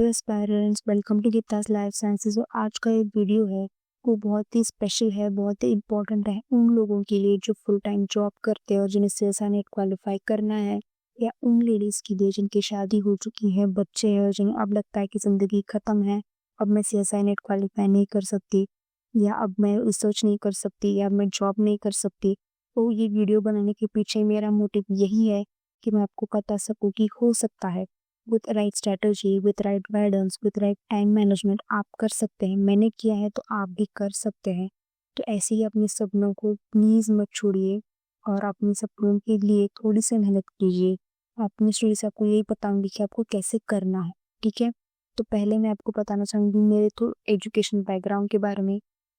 Aspirants, welcome to Geeta's life sciences. और आज का ये वीडियो है वो बहुत ही स्पेशल है, बहुत ही इम्पोर्टेंट है उन लोगों के लिए जो फुल टाइम जॉब करते हैं और जिन्हें सीएसआई नेट क्वालिफाई करना है, या उन लेडीज के लिए जिनकी शादी हो चुकी है, बच्चे हैं और जिन्हें अब लगता है कि जिंदगी खत्म है, अब मैं सीएसआई नेट क्वालिफाई नहीं कर सकती, या अब मैं रिसर्च नहीं कर सकती, या मैं जॉब नहीं कर सकती। तो ये वीडियो बनाने के पीछे मेरा मोटिव यही है कि मैं आपको बता सकूं कि हो सकता है with right strategy, with right guidance, with right time management आप कर सकते हैं। मैंने किया है तो आप भी कर सकते हैं। तो ऐसे ही अपने सपनों को प्लीज मत छोड़िए और अपने सपनों के लिए थोड़ी सी मेहनत कीजिए। अपनी स्टोरी से आपको यही बताऊंगी कि आपको कैसे करना है, ठीक है। तो पहले मैं आपको बताना चाहूंगी मेरे तो एजुकेशन बैकग्राउंड के बारे में।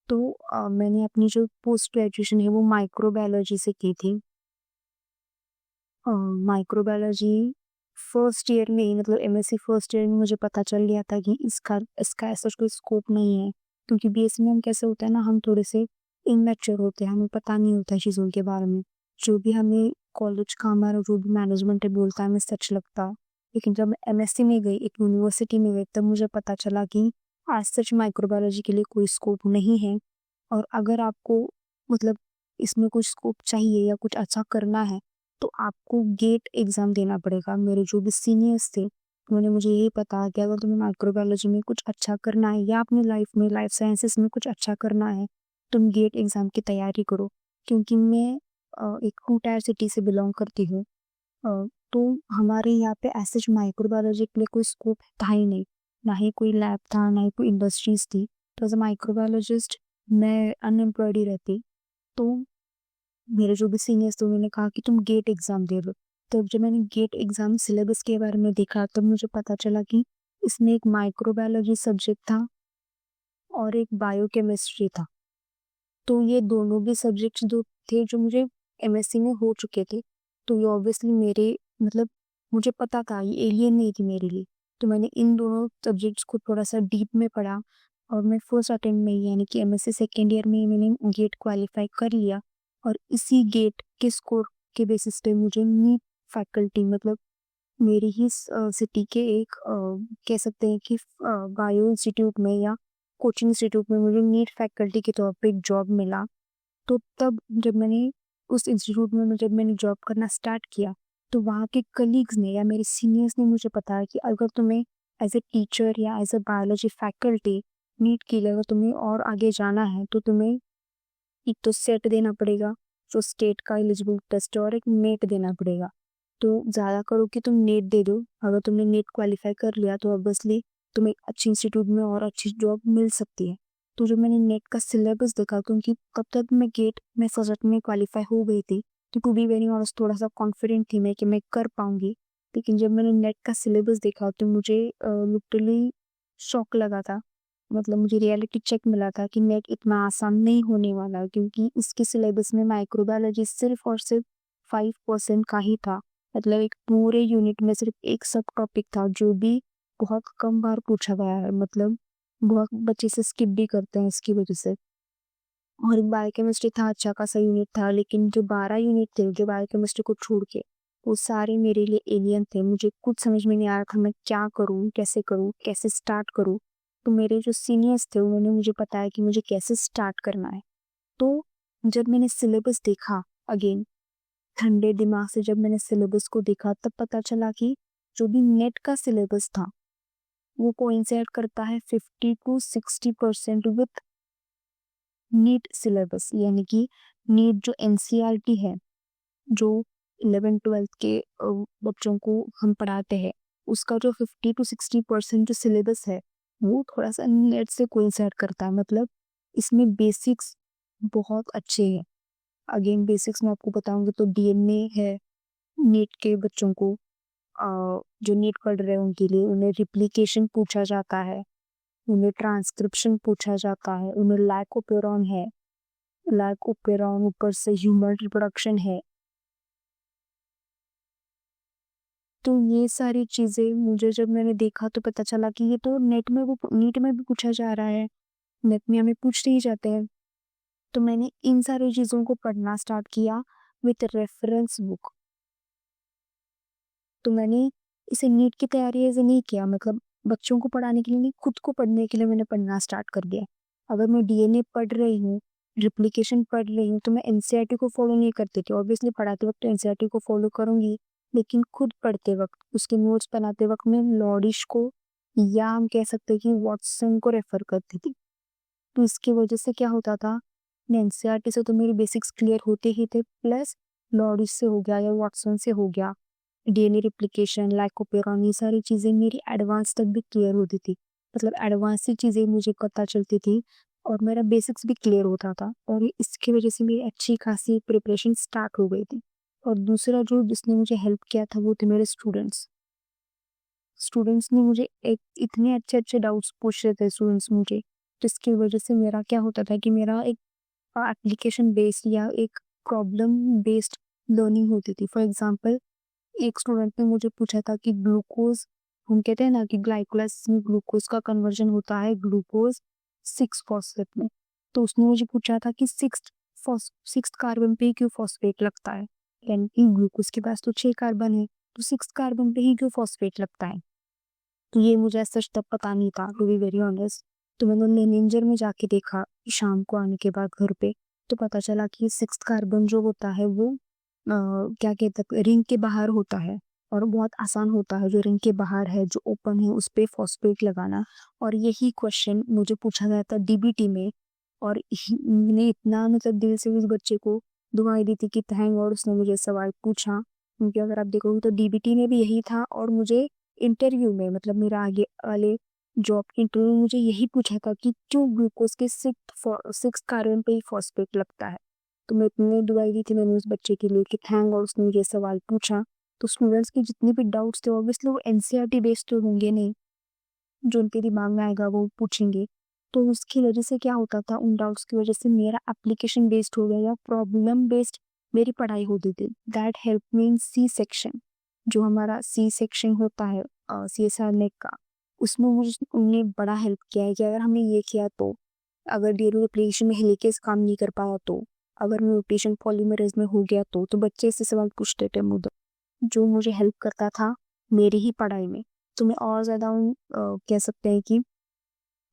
तो मैंने अपनी जो पोस्ट ग्रेजुएशन है वो माइक्रोबायोलॉजी से की थी। माइक्रोबायोलॉजी फर्स्ट ईयर में ही, मतलब एमएससी फर्स्ट ईयर में मुझे पता चल गया था कि इसका इसका ऐसा कोई स्कोप नहीं है, क्योंकि बीएससी में हम कैसे होता है ना, हम थोड़े से इमेच्योर होते हैं, हमें पता नहीं होता है चीज़ों के बारे में। जो भी हमें कॉलेज का हमारा जो भी मैनेजमेंट है बोलता है हमें सच लगता। लेकिन जब मैं एमएससी में गई, एक यूनिवर्सिटी में गई, तब मुझे पता चला कि आज सच माइक्रोबायोलॉजी के लिए कोई स्कोप नहीं है। और अगर आपको मतलब इसमें कुछ स्कोप चाहिए या कुछ अच्छा करना है तो आपको गेट एग्जाम देना पड़ेगा। मेरे जो भी सीनियर्स थे उन्होंने मुझे यही बताया कि अगर तुम्हें माइक्रोबायोलॉजी में कुछ अच्छा करना है या अपनी लाइफ में लाइफ साइंसेस में कुछ अच्छा करना है, तुम गेट एग्जाम की तैयारी करो। क्योंकि मैं एक 2 टायर सिटी से बिलोंग करती हूँ। तो हमारे यहाँ पे ऐसे जो माइक्रोबायोलॉजी के लिए कोई स्कोप था ही नहीं, ना ही कोई लैब था, ना ही कोई इंडस्ट्रीज थी। तो एज अ माइक्रोबायोलॉजिस्ट मैं अनएम्प्लॉयड ही रहती। तो मेरे जो भी सीनियर्स थे उन्होंने कहा कि तुम गेट एग्जाम दे लो। तो जब मैंने गेट एग्जाम सिलेबस के बारे में देखा तब मुझे पता चला कि इसमें एक माइक्रोबायोलॉजी सब्जेक्ट था और एक बायोकेमिस्ट्री था। तो ये दोनों भी सब्जेक्ट्स जो थे जो मुझे एमएससी में हो चुके थे, तो ये ऑब्वियसली मेरे मतलब मुझे पता था, ये एलियन नहीं थी मेरे लिए। तो मैंने इन दोनों सब्जेक्ट्स को थोड़ा सा डीप में पढ़ा और मैं फर्स्ट अटेम्प्ट में ही, यानी कि एमएससी सेकेंड ईयर में ही मैंने गेट क्वालिफाई कर लिया। और इसी गेट के स्कोर के बेसिस पे मुझे नीट फैकल्टी, मतलब मेरी ही सिटी के एक कह सकते हैं कि बायो इंस्टीट्यूट में या कोचिंग इंस्टीट्यूट में मुझे नीट फैकल्टी के तौर पे एक जॉब मिला। तो तब जब मैंने उस इंस्टीट्यूट में जब मैंने जॉब करना स्टार्ट किया, तो वहाँ के कलीग्स ने या मेरे सीनियर्स ने मुझे बताया कि अगर तुम्हें एज ए टीचर या as a biology faculty NEET के लिए अगर तुम्हें और आगे जाना है तो तुम्हें एक तो सेट देना पड़ेगा, जो स्टेट का एलिजिबल टेस्ट है, और एक नेट देना पड़ेगा। तो ज़्यादा करो कि तुम नेट दे दो। अगर तुमने नेट क्वालिफाई कर लिया तो ऑब्वियसली तुम्हें एक अच्छी इंस्टीट्यूट में और अच्छी जॉब मिल सकती है। तो जब मैंने नेट का सिलेबस देखा, क्योंकि तब तक मैं गेट में सब्जेक्ट में क्वालिफाई हो गई थी, तो टू बी वेरी ऑनेस्ट थोड़ा सा कॉन्फिडेंट थी मैं कि मैं कर पाऊंगी। लेकिन जब मैंने नेट का सिलेबस देखा तो मुझे लिटरली शॉक लगा था। मतलब मुझे रियलिटी चेक मिला था कि नेट इतना आसान नहीं होने वाला, क्योंकि इसके सिलेबस में माइक्रोबायोलॉजी सिर्फ और सिर्फ 5% का ही था। मतलब एक पूरे यूनिट में सिर्फ एक सब टॉपिक था जो भी बहुत कम बार पूछा गया है। मतलब बहुत बच्चे से स्किप भी करते हैं इसकी वजह से। और एक बायोकेमिस्ट्री था, अच्छा खासा यूनिट था, लेकिन जो 12 यूनिट थे जो बायोकेमिस्ट्री को छोड़ के, वो सारे मेरे लिए एलियन थे। मुझे कुछ समझ में नहीं आ रहा था मैं क्या करूँ, कैसे स्टार्ट करूँ। तो मेरे जो सीनियर्स थे उन्होंने मुझे बताया कि मुझे कैसे स्टार्ट करना है। तो जब मैंने सिलेबस देखा, अगेन ठंडे दिमाग से जब मैंने सिलेबस को देखा, तब पता चला कि जो भी नेट का सिलेबस था वो कोइंसाइड करता है 50 to 60% विथ नीट सिलेबस। यानी कि नीट जो एनसीईआरटी है, जो 11th-12th के बच्चों को हम पढ़ाते हैं, उसका जो 50 to 60% जो सिलेबस है वो थोड़ा सा नेट से कोइंसाइड करता है। मतलब इसमें बेसिक्स बहुत अच्छे हैं। अगेन बेसिक्स मैं आपको बताऊंगी तो डीएनए है नीट के बच्चों को, जो नीट पढ़ रहे हैं उनके लिए, उन्हें रिप्लिकेशन पूछा जाता है, उन्हें ट्रांसक्रिप्शन पूछा जाता है, उन्हें लाइकोपेरॉन है, लाइकोपेरॉन ऊपर से ह्यूमन रिप्रोडक्शन है। तो ये सारी चीजें मुझे जब मैंने देखा तो पता चला कि ये तो नेट में वो नीट में भी पूछा जा रहा है, नेट में हमें पूछते ही जाते हैं। तो मैंने इन सारी चीजों को पढ़ना स्टार्ट किया विथ रेफरेंस बुक। तो मैंने इसे नीट की तैयारी ऐसे नहीं किया, मतलब बच्चों को पढ़ाने के लिए नहीं, खुद को पढ़ने के लिए मैंने पढ़ना स्टार्ट कर दिया। अगर मैं डीएनए पढ़ रही हूँ, रिप्लिकेशन पढ़ रही हूँ, तो मैं एनसीईआरटी को फॉलो नहीं करती थी। ऑब्वियसली पढ़ाते वक्त तो एनसीईआरटी को फॉलो करूंगी, लेकिन खुद पढ़ते वक्त, उसके नोट्स बनाते वक्त मैं लॉरिश को या हम कह सकते हैं कि वॉटसन को रेफर करती थी। तो इसकी वजह से क्या होता था, एनसीईआरटी से तो मेरे बेसिक्स क्लियर होते ही थे, प्लस लॉरिश से हो गया या वॉटसन से हो गया, डीएनए रिप्लिकेशन, लाइकोपेरॉन, ये सारी चीज़ें मेरी एडवांस तक भी क्लियर होती थी। मतलब एडवांस सी चीज़ें मुझे पता चलती थी और मेरा बेसिक्स भी क्लियर होता था, और इसकी वजह से मेरी अच्छी खासी प्रिपरेशन स्टार्ट हो गई थी। और दूसरा जो जिसने मुझे हेल्प किया था वो थे मेरे स्टूडेंट्स। स्टूडेंट्स ने मुझे एक इतने अच्छे डाउट्स पूछ रहे थे स्टूडेंट्स मुझे, जिसकी वजह से मेरा क्या होता था कि मेरा एक एप्लीकेशन बेस्ड या एक प्रॉब्लम बेस्ड लर्निंग होती थी। फॉर एग्जांपल, एक स्टूडेंट ने मुझे पूछा था कि ग्लूकोज, हम कहते हैं ना कि ग्लाइकोलाइसिस में ग्लूकोज का कन्वर्जन होता है ग्लूकोज 6 फॉस्फेट में। तो उसने मुझे पूछा था कि सिक्स कार्बन पे ही क्यों फॉस्फेट लगता है, यानी कि ग्लूकोज के पास तो 6 कार्बन है, तो 6 कार्बन पे ही क्यों फॉस्फेट लगता है। तो ये मुझे ऐसा तब पता नहीं था, टू बी वेरी ऑनेस्ट। तो मैंने लेनेंजर में जाके देखा शाम को आने के बाद घर पे, तो पता चला कि 6 कार्बन जो होता है वो क्या कहते हैं, रिंग के बाहर होता है, और बहुत आसान होता है जो रिंग के बाहर है, जो ओपन है उस पे फॉस्फेट लगाना। और यही क्वेश्चन मुझे पूछा गया था डीबीटी में, और मैंने इतना मतलब दिल से उस बच्चे को दुआई दी थी कि थैंक गॉड उसने मुझे सवाल पूछा, क्योंकि अगर आप देखोगे तो डीबीटी में भी यही था। और मुझे इंटरव्यू में, मतलब मेरा आगे वाले जॉब के इंटरव्यू में मुझे यही पूछा था कि क्यों ग्लूकोज के 6 कार्बन पे ही फॉस्फेट लगता है। तो मैं इतनी दुआई दी थी मैंने उस बच्चे के लिए कि थैंक गॉड उसने मुझे सवाल पूछा। तो स्टूडेंट्स के जितने भी डाउट्स थे ऑब्वियसली वो एनसीईआरटी बेस्ड तो होंगे नहीं, जो उनके दिमाग में आएगा वो पूछेंगे। तो उसकी वजह से क्या होता था, उन डाउट्स की वजह से मेरा एप्लीकेशन बेस्ड हो गया या प्रॉब्लम बेस्ड मेरी पढ़ाई होती थी। That help me in C section. जो हमारा सी सेक्शन होता है सीएसआर नेक का, उसमें मुझे उन्होंने बड़ा हेल्प किया है कि अगर हमने ये किया तो, अगर डीएनए रिप्लिकेशन में हेलिकेज काम नहीं कर पाया तो, अगर म्यूटेशन पॉलीमरेज में हो गया तो बच्चे इससे सवाल पूछते थे मुझे, जो मुझे हेल्प करता था मेरी ही पढ़ाई में। तो मैं और ज़्यादा कह सकते हैं कि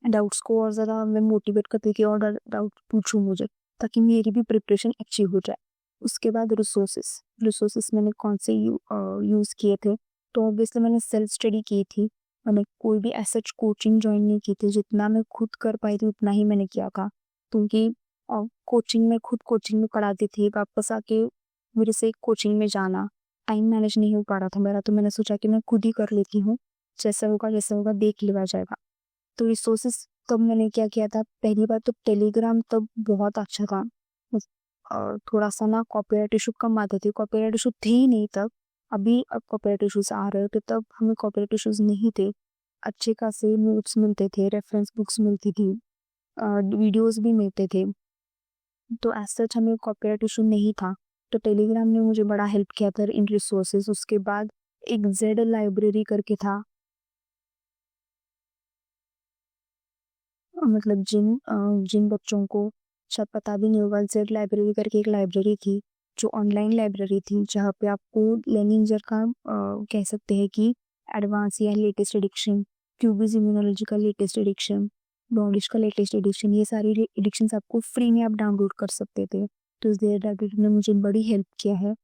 डाउट्स को और ज़्यादा मैं मोटिवेट करती कि और डाउट पूछूं मुझे, ताकि मेरी भी प्रिपरेशन अच्छी हो जाए। उसके बाद रिसोर्सेस मैंने कौन से यूज़ किए थे, तो ऑब्वियसली मैंने सेल्फ स्टडी की थी। मैंने कोई भी ऐसा कोचिंग ज्वाइन नहीं की थी, जितना मैं खुद कर पाई थी उतना ही मैंने किया था। क्योंकि कोचिंग में खुद कोचिंग में पढ़ाती थी, वापस आके मेरे से कोचिंग में जाना टाइम मैनेज नहीं हो पा रहा था मेरा, तो मैंने सोचा कि मैं खुद ही कर लेती हूँ, जैसा होगा देख लिया जाएगा। तो रिसोर्सेस तब मैंने क्या किया था, पहली बार तो टेलीग्राम तब बहुत अच्छा था। थोड़ा सा ना कॉपीराइट इशू कम आते थे, कॉपीराइट इशू थे ही नहीं तब। अभी अब कॉपीराइट इशूज आ रहे थे, तब हमें कॉपीराइट इशूज नहीं थे। अच्छे खासे नोट्स मिलते थे, रेफरेंस बुक्स मिलती थी, वीडियोस भी मिलते थे। तो एज सच हमें कॉपीराइट इशू नहीं था। तो टेलीग्राम ने मुझे बड़ा हेल्प किया था इन रिसोर्सेज। उसके बाद एक जेड लाइब्रेरी करके था, मतलब जिन बच्चों को शायद पता भी नहीं होगा, जेड लाइब्रेरी करके एक लाइब्रेरी थी, जो ऑनलाइन लाइब्रेरी थी, जहाँ पे आपको लेनिंजर का कह सकते हैं कि एडवांस या लेटेस्ट एडिक्शन, क्यूबिज इम्यूनोलॉजी का लेटेस्ट एडिक्शन, नॉलेज का लेटेस्ट एडिक्शन, ये सारी एडिक्शन आपको फ्री में आप डाउनलोड कर सकते थे। तो जेड लाइब्रेरी ने मुझे बड़ी हेल्प किया है।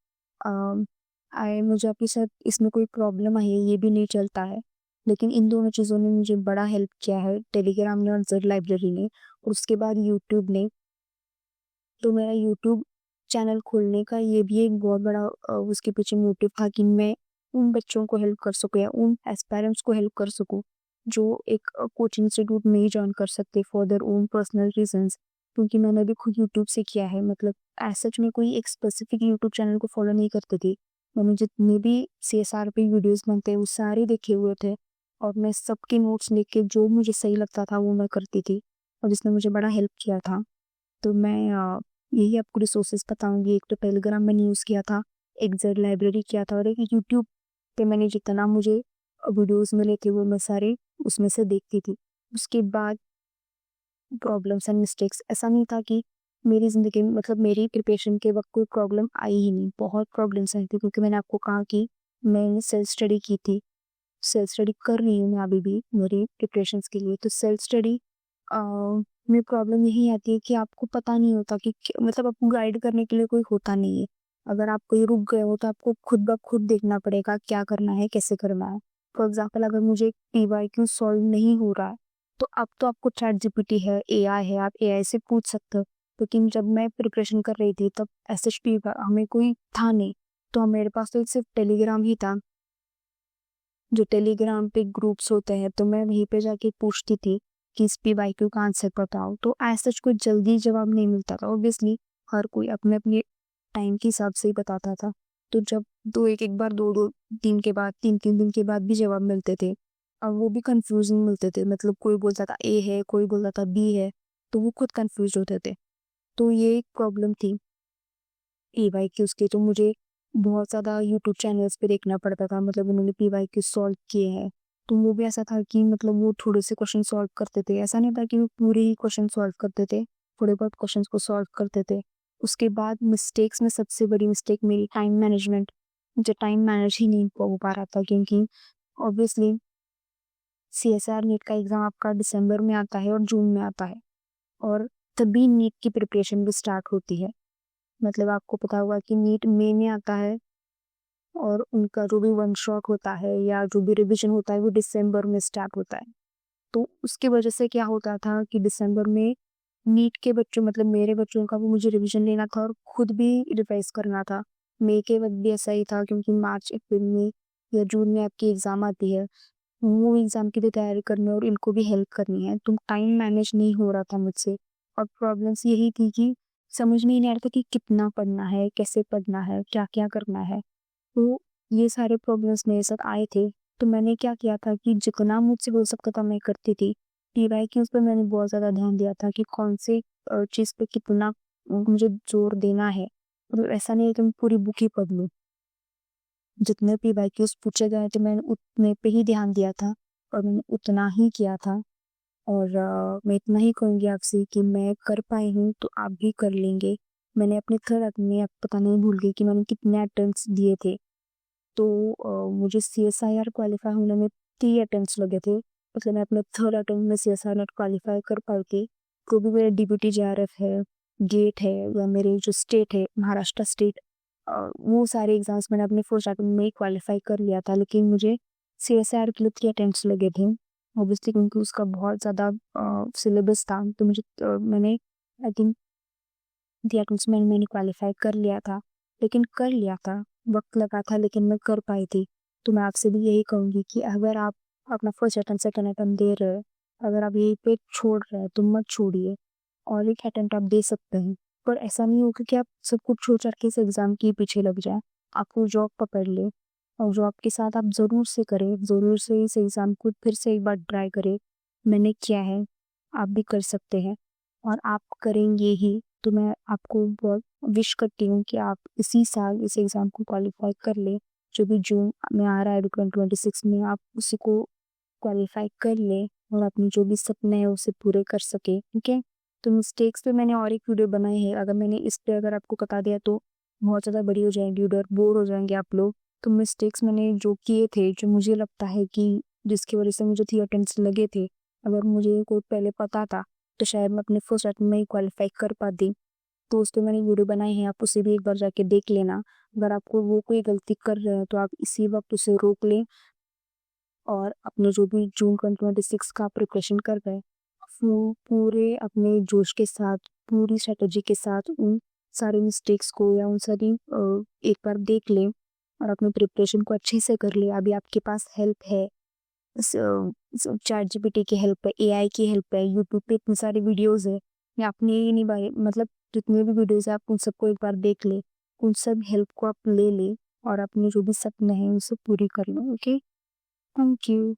मुझे आपके साथ इसमें कोई प्रॉब्लम आई है ये भी नहीं चलता है, लेकिन इन दोनों चीज़ों ने मुझे बड़ा हेल्प किया है, टेलीग्राम ने और जेड लाइब्रेरी ने। और उसके बाद यूट्यूब ने। तो मेरा यूट्यूब चैनल खोलने का ये भी एक बहुत बड़ा उसके पीछे मोटिव था कि मैं उन बच्चों को हेल्प कर सकूँ या उन एस्पायरेंट्स को हेल्प कर सकूँ जो एक कोचिंग इंस्टीट्यूट नहीं ज्वाइन कर सकते for their own personal reasons. क्योंकि मैंने भी खुद यूट्यूब से किया है, मतलब एज सच में कोई एक स्पेसिफिक यूट्यूब चैनल को फॉलो नहीं करती थी। मैंने जितने भी सीएसआर पे वीडियोस बनते हैं वो सारे देखे हुए थे, और मैं सबके नोट्स लेके जो मुझे सही लगता था वो मैं करती थी, और जिसने मुझे बड़ा हेल्प किया था। तो मैं यही आपको रिसोर्सेज बताऊंगी। एक तो टेलीग्राम मैंने यूज़ किया था, एक जेड लाइब्रेरी किया था, और एक यूट्यूब पे मैंने जितना मुझे वीडियोस मिले थे वो मैं सारे उसमें से देखती थी। उसके बाद प्रॉब्लम्स एंड मिस्टेक्स, ऐसा नहीं था कि मेरी ज़िंदगी में, मतलब मेरी प्रिपरेशन के वक्त कोई प्रॉब्लम आई ही नहीं, बहुत प्रॉब्लम्स आई थी, क्योंकि मैंने आपको कहा कि मैंने सेल्फ स्टडी की थी। सेल्फ स्टडी कर रही हूँ मैं अभी भी मेरी प्रिपरेशंस के लिए। तो सेल्फ स्टडी में प्रॉब्लम यही आती है कि आपको पता नहीं होता कि मतलब आपको गाइड करने के लिए कोई होता नहीं है। अगर आप कहीं रुक गए हो तो आपको खुद ब खुद देखना पड़ेगा क्या करना है, कैसे करना है। फॉर एग्ज़ाम्पल अगर मुझे पीवाईक्यू सॉल्व नहीं हो रहा है, तो अब तो आपको चैट जीपीटी है, एआई है, आप एआई से पूछ सकते हो। लेकिन जब मैं प्रिपरेशन कर रही थी तब एसएसटी का हमें कोई था नहीं, तो मेरे पास तो सिर्फ टेलीग्राम ही था। जो टेलीग्राम पे ग्रुप्स होते हैं तो मैं वहीं पे जाके पूछती थी कि इस पीवाईक्यू का आंसर बताओ। तो एज सच कोई जल्दी जवाब नहीं मिलता था। ऑब्वियसली हर कोई अपने अपने टाइम के हिसाब से ही बताता था। तो जब एक बार 2-2 दिन के बाद 3-3 दिन के बाद भी जवाब मिलते थे और वो भी कन्फ्यूज़िंग मिलते थे। मतलब कोई बोलता था ए है, कोई बोलता था बी है, तो वो खुद कन्फ्यूज़ होते थे। तो ये एक प्रॉब्लम थी पीवाईक्यूज़ की। तो मुझे बहुत ज़्यादा यूट्यूब चैनल्स पे देखना पड़ता था, मतलब उन्होंने पीवाईक्यू सॉल्व किए हैं। तो वो भी ऐसा था कि मतलब वो थोड़े से क्वेश्चन सॉल्व करते थे। ऐसा नहीं था कि वो पूरे ही क्वेश्चन सॉल्व करते थे, थोड़े बहुत क्वेश्चंस को सॉल्व करते थे। उसके बाद मिस्टेक्स में सबसे बड़ी मिस्टेक मेरी टाइम मैनेजमेंट। मुझे टाइम मैनेज ही नहीं हो पा रहा था क्योंकि ऑब्वियसली सीएसआर नीट का एग्ज़ाम आपका दिसंबर में आता है और जून में आता है और तभी नीट की प्रिपरेशन भी स्टार्ट होती है। मतलब आपको पता होगा कि नीट मई में आता है और उनका जो भी वन शॉट होता है या जो भी रिवीजन होता है वो दिसंबर में स्टार्ट होता है। तो उसकी वजह से क्या होता था कि दिसंबर में नीट के बच्चों मतलब मेरे बच्चों का भी मुझे रिवीजन लेना था और खुद भी रिवाइज करना था। मई के वक्त भी ऐसा ही था क्योंकि मार्च अप्रैल में या जून में आपकी एग्ज़ाम आती है। वो एग्ज़ाम की भी तैयारी करनी है और इनको भी हेल्प करनी है। तो टाइम मैनेज नहीं हो रहा था मुझसे और प्रॉब्लम्स यही थी कि समझ में ही नहीं आ रहा था कि कितना पढ़ना है, कैसे पढ़ना है, क्या-क्या करना है। तो ये सारे प्रॉब्लम्स मेरे साथ आए थे। तो मैंने क्या किया था कि जितना मुझसे हो सकता था मैं करती थी। पीवाईक्यूज़ पे मैंने बहुत ज़्यादा ध्यान दिया था कि कौन से चीज़ पे कितना मुझे ज़ोर देना है। मतलब ऐसा नहीं है कि मैं पूरी बुक ही पढ़ लूँ। जितने पीवाईक्यूज़ पूछे गए थे मैंने उतने पे ही ध्यान दिया था और मैंने उतना ही किया था। और मैं इतना ही कहूँगी आपसे कि मैं कर पाई हूँ तो आप भी कर लेंगे। मैंने अपने थर्ड अटेम्प्ट में, आपको पता नहीं भूल गई कि मैंने कितने अटेम्प्ट्स दिए थे। तो मुझे सीएसआईआर क्वालिफ़ाई होने में 3 अटेम्प्ट्स लगे थे। मतलब मैं अपने थर्ड अटेम्प्ट में सीएसआईआर क्वालिफ़ाई कर पाई थी। तो भी मेरा डीबीटी जेआरएफ है, गेट है या मेरे जो स्टेट है महाराष्ट्र स्टेट, वो सारे एग्ज़ाम्स मैंने अपने फर्स्ट अटेम्प्ट में ही क्वालिफ़ाई कर लिया था। लेकिन मुझे सीएसआईआर के लिए 3 अटेम्प्ट्स लगे थे। ऑब्वियसली क्योंकि उसका बहुत ज़्यादा सिलेबस था तो मुझे मैंने आई थिंक 3 अटेम्प्ट्स में मैंने क्वालिफ़ाई कर लिया था। लेकिन कर लिया था, वक़्त लगा था लेकिन मैं कर पाई थी। तो मैं आपसे भी यही कहूँगी कि अगर आप अपना फर्स्ट अटेम्प्ट, सेकंड अटेम्प्ट दे रहे हो, अगर आप यहीं पे छोड़ रहे हैं तो मत छोड़िए और एक अटेम्प्ट आप दे सकते हैं। पर ऐसा नहीं होगा कि आप सब कुछ छोड़-छाड़ के इस एग्ज़ाम के पीछे लग जाएँ। आप कोई जॉब पकड़ लें और जॉब के साथ आप ज़रूर से करें, ज़रूर से इस एग्ज़ाम को फिर से एक बार ट्राई करें। मैंने किया है, आप भी कर सकते हैं और आप करेंगे ही। तो मैं आपको बहुत विश करती हूँ कि आप इसी साल इस एग्ज़ाम को क्वालिफ़ाई कर लें। जो भी जून में आ रहा है 2026 में आप उसी को क्वालिफ़ाई कर लें और अपने जो भी सपने हैं उसे पूरे कर सकें, ठीक है? तो मिस्टेक्स पे मैंने और एक वीडियो बनाई है, अगर मैंने इस पे अगर आपको बता दिया तो बहुत ज़्यादा बड़ी हो जाएगी वीडियो और बोर हो जाएँगे आप लोग। तो मिस्टेक्स मैंने जो किए थे, जो मुझे लगता है कि जिसकी वज़ह से मुझे 3 अटेम्प्ट्स लगे थे, अगर मुझे को पहले पता था, तो शायद मैं अपने फर्स्ट अटेम्प्ट में ही क्वालिफ़ाई कर पाती। तो उस पे मैंने वीडियो बनाई है, आप उसे भी एक बार जाके देख लेना। अगर आपको वो कोई गलती कर रहे हो तो आप इसी वक़्त उसे रोक लें और अपने जो भी जून 2026 का प्रिपरेशन कर रहे हैं, वो पूरे अपने जोश के साथ, पूरी स्ट्रैटेजी के साथ उन सारे मिस्टेक्स को या उन सारी एक बार देख लें और अपने प्रिपरेशन को अच्छे से कर लें। अभी आपके पास हेल्प है, चैट जीपीटी की हेल्प है, एआई की हेल्प है, यूट्यूब पे इतनी सारी वीडियोज़ है। या अपने ही नहीं भाई मतलब जितने भी वीडियोज़ हैं आप उन सबको एक बार देख लें। उन सब हेल्प को आप ले लें और अपने जो भी सपने हैं उसे पूरी कर लो, ओके? Thank you.